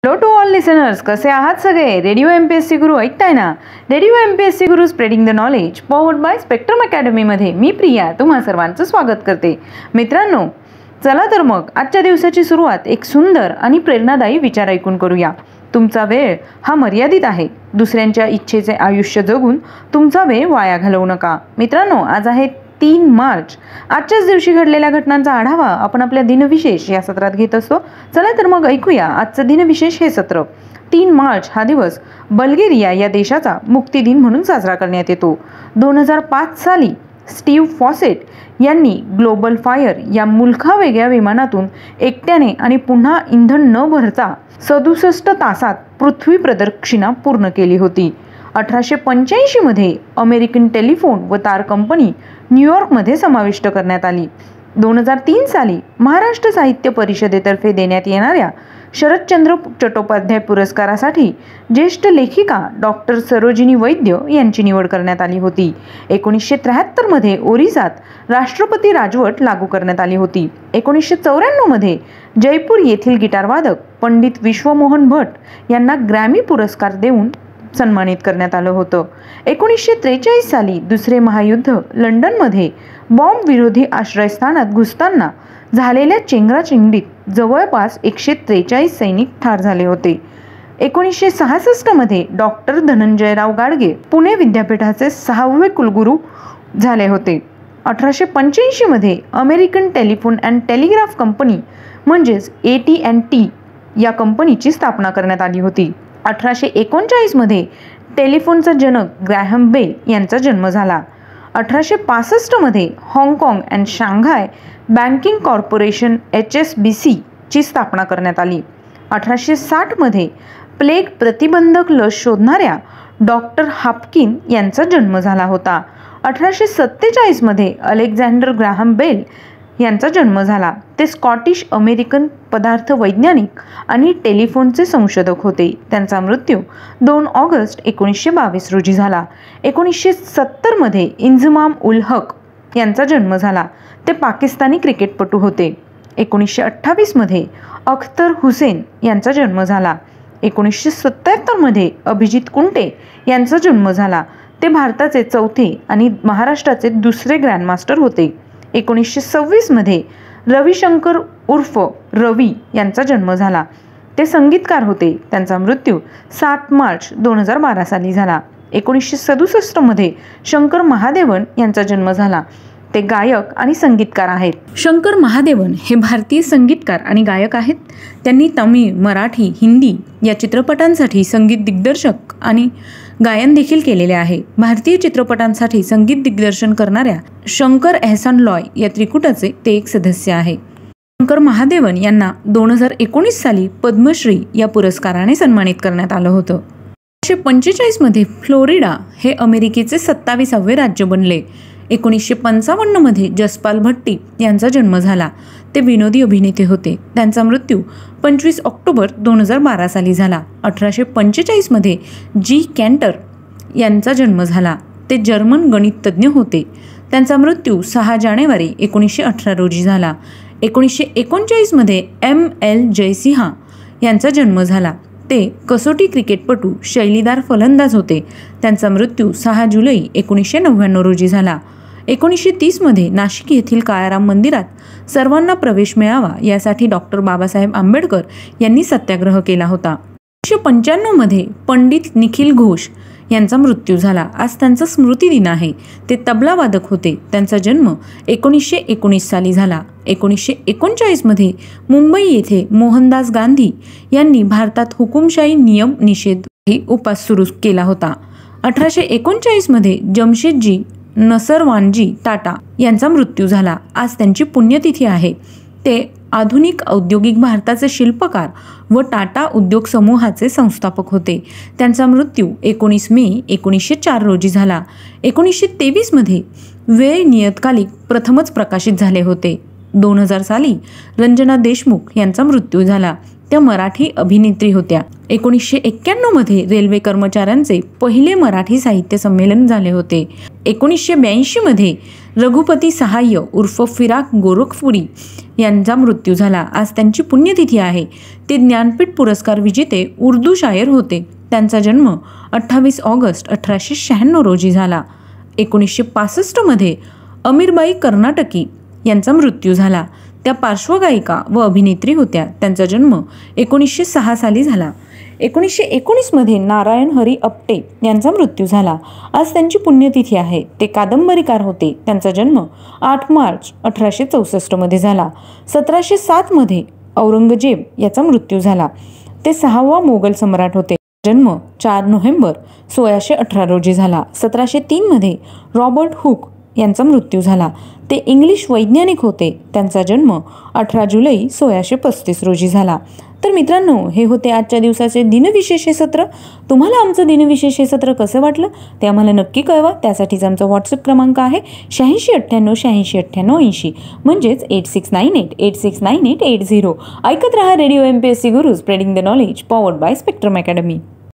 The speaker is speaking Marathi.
हॅलो टू ऑल लिसनर्स, कसे आहात सगळे? रेडिओ MPSC गुरु ऐकताय ना? Radio MPSC Guru spreading the knowledge powered by spectrum अकॅडमीमध्ये मी प्रिया तुम्हा सर्वांचं स्वागत करते. मित्रांनो, चला तर मग आजच्या दिवसाची सुरुवात एक सुंदर आणि प्रेरणादायी विचार ऐकून करूया. तुमचा वेळ हा मर्यादित आहे. दुसऱ्यांच्या इच्छेचे आयुष्य जगून तुमचा वेळ वाया घालवू नका. मित्रांनो, आज आहे 3 मार्च. आजच्याच दिवशी घडलेल्या घटनांचा आढावा आपण आपल्या दिनविशेष या सत्रात घेत असतो. चला तर मग ऐकूया आजचं दिनविशेष हे सत्र. 3 मार्च हा दिवस बल्गेरिया या देशाचा मुक्ती दिन म्हणून साजरा करण्यात येतो. 2005 साली स्टीव्ह फॉसेट यांनी ग्लोबल फायर या मुलखावेगळ्या विमानातून एकट्याने आणि पुन्हा इंधन न भरता 67 तासात पृथ्वी प्रदक्षिणा पूर्ण केली होती. 1885 मध्ये अमेरिकन टेलिफोन व तार कंपनी न्यूयॉर्कमध्ये समाविष्ट करण्यात आली. 2003 साली महाराष्ट्र साहित्य परिषदेतर्फे देण्यात येणाऱ्या शरदचंद्र चट्टोपाध्याय पुरस्कारासाठी ज्येष्ठ लेखिका डॉक्टर सरोजिनी वैद्य यांची निवड करण्यात आली होती. 1973 मध्ये ओरिसात राष्ट्रपती राजवट लागू करण्यात आली होती. 1994 मध्ये जयपूर येथील गिटारवादक पंडित विश्वमोहन भट यांना ग्रॅमी पुरस्कार देऊन सन्मानित करण्यात आलं होतं. 1943 साली दुसरे महायुद्ध लंडनमध्ये बॉम्ब विरोधी आश्रयस्थानात घुसताना झालेल्या चेंगराचेंगरीत जवळपास 143 सैनिक ठार झाले होते. 1966 मध्ये डॉक्टर धनंजयराव गाडगे पुणे विद्यापीठाचे 6वे कुलगुरू झाले होते. 1885 मध्ये American telephone and telegraph company म्हणजेच AT&T या कंपनीची स्थापना करण्यात आली होती. 1839 मध्ये टेलिफोनचा जनक ग्रॅहम बेल यांचा जन्म झाला. 1865 मध्ये हाँगकाँग and Shanghai banking corporation HSBC ची स्थापना करण्यात आली. 1860 मध्ये प्लेग प्रतिबंधक लस शोधणाऱ्या डॉक्टर हापकिन यांचा जन्म झाला होता. 1847 मध्ये अलेक्झांडर ग्रॅहम बेल यांचा जन्म झाला. ते स्कॉटिश अमेरिकन पदार्थ वैज्ञानिक आणि टेलिफोनचे संशोधक होते. त्यांचा मृत्यू 2 ऑगस्ट 1922 रोजी झाला. 1970 मध्ये इंझमाम उल हक यांचा जन्म झाला. ते पाकिस्तानी क्रिकेटपटू होते. 1928 मध्ये अख्तर हुसेन यांचा जन्म झाला. 1977 मध्ये अभिजित कुंटे यांचा जन्म झाला. ते भारताचे 4थे आणि महाराष्ट्राचे 2रे ग्रँडमास्टर होते. 1926 मध्ये रविशंकर उर्फ रवी यांचा जन्म झाला. ते संगीतकार होते. त्यांचा मृत्यू 7 मार्च 2012 साली झाला. 1967 मध्ये शंकर महादेवन यांचा जन्म झाला. ते गायक आणि संगीतकार आहेत. शंकर महादेवन हे भारतीय संगीतकार आणि गायक आहेत. त्यांनी तमिळ, मराठी, हिंदी या चित्रपटांसाठी संगीत दिग्दर्शक आणि गायन देखील केलेले आहे. भारतीय चित्रपटांसाठी संगीत दिग्दर्शन करणाऱ्या शंकर एहसान लॉय या त्रिकुटाचे ते एक सदस्य आहे. शंकर महादेवन यांना 2019 साली पद्मश्री या पुरस्काराने सन्मानित करण्यात आलं होतं. 1945 मध्ये फ्लोरिडा हे अमेरिकेचे 27वे राज्य बनले. 1955 मध्ये जसपाल भट्टी यांचा जन्म झाला. ते विनोदी अभिनेते होते. त्यांचा मृत्यू 25 ऑक्टोबर 2012 साली झाला. 1845 मध्ये जी कॅन्टर यांचा जन्म झाला. ते जर्मन गणिततज्ञ होते. त्यांचा मृत्यू 6 जानेवारी 1918 रोजी झाला. 1939 मध्ये ML जयसिंहा यांचा जन्म झाला. ते कसोटी क्रिकेटपटू, शैलीदार फलंदाज होते. त्यांचा मृत्यू 6 जुलै 1999 रोजी झाला. 1930 मध्ये नाशिक येथील काळाराम मंदिरात सर्वांना प्रवेश मिळावा यासाठी डॉक्टर बाबासाहेब आंबेडकर यांनी सत्याग्रह केला होता. 1995 मध्ये पंडित निखिल घोष यांचा मृत्यू झाला. आज त्यांचा स्मृती दिन आहे. ते तबलावादक होते. त्यांचा जन्म 1919 साली झाला. 1939 मध्ये मुंबई येथे मोहनदास गांधी यांनी भारतात हुकुमशाही नियम निषेध उपास सुरू केला होता. 1839 मध्ये जमशेदजी नसरवानजी टाटा यांचा मृत्यू झाला. आज त्यांची पुण्यतिथी आहे. ते आधुनिक औद्योगिक भारताचे शिल्पकार व टाटा उद्योग समूहाचे संस्थापक होते. त्यांचा मृत्यू 19 मे 1904 रोजी झाला. 1923 मध्ये वेळ नियतकालिक प्रथमच प्रकाशित झाले होते. 2000 साली रंजना देशमुख यांचा मृत्यू झाला. त्या मराठी अभिनेत्री होत्या. 1991 मध्ये रेल्वे कर्मचाऱ्यांचे पहिले मराठी साहित्य संमेलन झाले होते. 1982 मध्ये रघुपती सहाय्य उर्फ फिराक गोरखपुरी यांचा मृत्यू झाला. आज त्यांची पुण्यतिथी आहे. ते ज्ञानपीठ पुरस्कार विजेते उर्दू शायर होते. त्यांचा जन्म 28 ऑगस्ट 1896 रोजी झाला. 1965 अमीरबाई कर्नाटकी यांचा मृत्यू झाला. त्या पार्श्वगायिका व अभिनेत्री होत्या. त्यांचा जन्म 1906 साली झाला. 1919 नारायण हरी आपटे यांचा मृत्यू झाला. आज त्यांची पुण्यतिथी आहे. ते कादंबरीकार होते. त्यांचा जन्म 8 मार्च 1864 झाला. 1707 औरंगजेब याचा मृत्यू झाला. ते 6वा मोगल सम्राट होते. जन्म 4 नोव्हेंबर 1618 रोजी झाला. 1703 रॉबर्ट हुक यांचा मृत्यू झाला. ते इंग्लिश वैज्ञानिक होते. त्यांचा जन्म 18 जुलै 1635 रोजी झाला. तर मित्रांनो, हे होते आजच्या दिवसाचे दिनविशेष सत्र. तुम्हाला आमचं दिनविशेष सत्र कसं वाटलं ते आम्हाला नक्की कळवा. त्यासाठीच आमचा व्हॉट्सअप क्रमांक आहे 8698 म्हणजेच 8698 869880. ऐकत रहा radio MPSC Guru, spreading the knowledge, powered by spectrum academy.